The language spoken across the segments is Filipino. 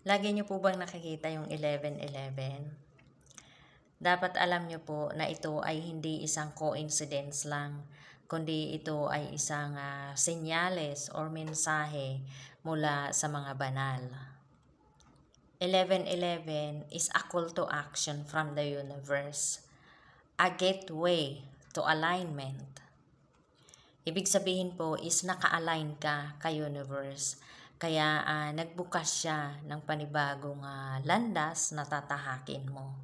Lagi niyo po bang nakikita yung 11-11? Dapat alam niyo po na ito ay hindi isang coincidence lang, kundi ito ay isang senyales or mensahe mula sa mga banal. 11-11 is a call to action from the universe, a gateway to alignment. Ibig sabihin po is naka-align ka kay universe. Kaya nagbukas siya ng panibagong landas na tatahakin mo.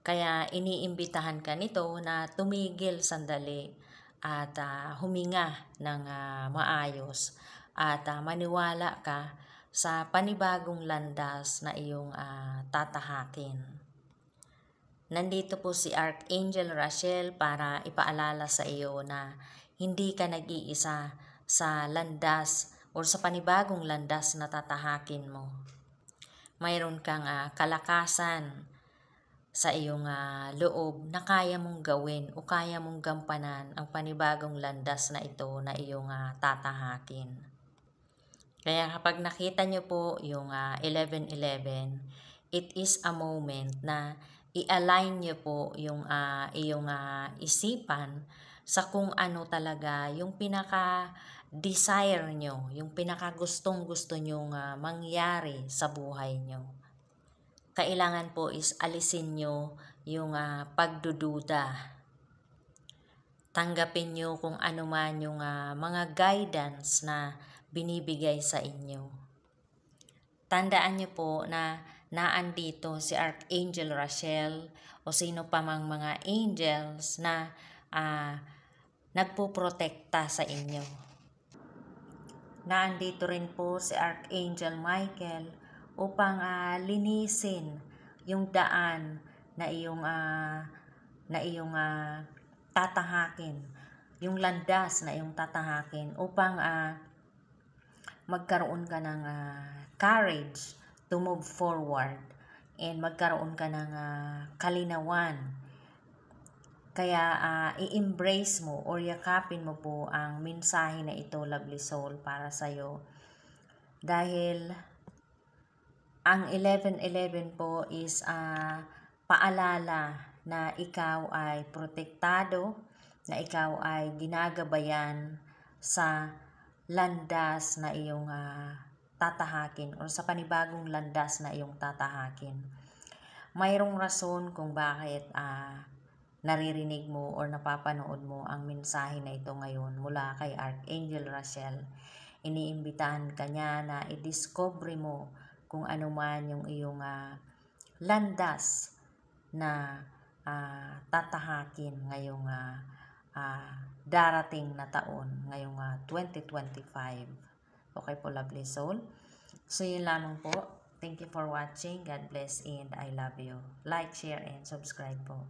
Kaya iniimbitahan ka nito na tumigil sandali at huminga ng maayos at maniwala ka sa panibagong landas na iyong tatahakin. Nandito po si Archangel Rachiel para ipaalala sa iyo na hindi ka nag-iisa sa landas o sa panibagong landas na tatahakin mo. Mayroon kang kalakasan sa iyong loob na kaya mong gawin o kaya mong gampanan ang panibagong landas na ito na iyong tatahakin. Kaya kapag nakita nyo po yung 11-11, it is a moment na i-align nyo po yung iyong isipan sa kung ano talaga yung pinaka-desire nyo, yung pinaka-gustong-gusto nyong mangyari sa buhay nyo. Kailangan po is alisin nyo yung pagdududa. Tanggapin nyo kung ano man yung mga guidance na binibigay sa inyo. Tandaan nyo po na naandito si Archangel Rachiel o sino pa mang mga angels na nagpoprotekta sa inyo. Naandito rin po si Archangel Michael upang linisin yung daan na iyong tatahakin, yung landas na iyong tatahakin upang magkaroon ka ng courage to move forward and magkaroon ka ng kalinawan. Kaya i-embrace mo or yakapin mo po ang mensahe na ito, lovely soul, para sa'yo. Dahil ang 11-11 po is paalala na ikaw ay protektado, na ikaw ay ginagabayan sa landas na iyong tatahakin o sa panibagong landas na iyong tatahakin. Mayroong rason kung bakit naririnig mo o napapanood mo ang mensahe na ito ngayon mula kay Archangel Rachiel. Iniimbitahan ka niya na i-discover mo kung ano man yung iyong landas na tatahakin ngayong darating na taon, ngayong 2025. Okay po, lovely soul? So yun lamang po. Thank you for watching. God bless and I love you. Like, share, and subscribe po.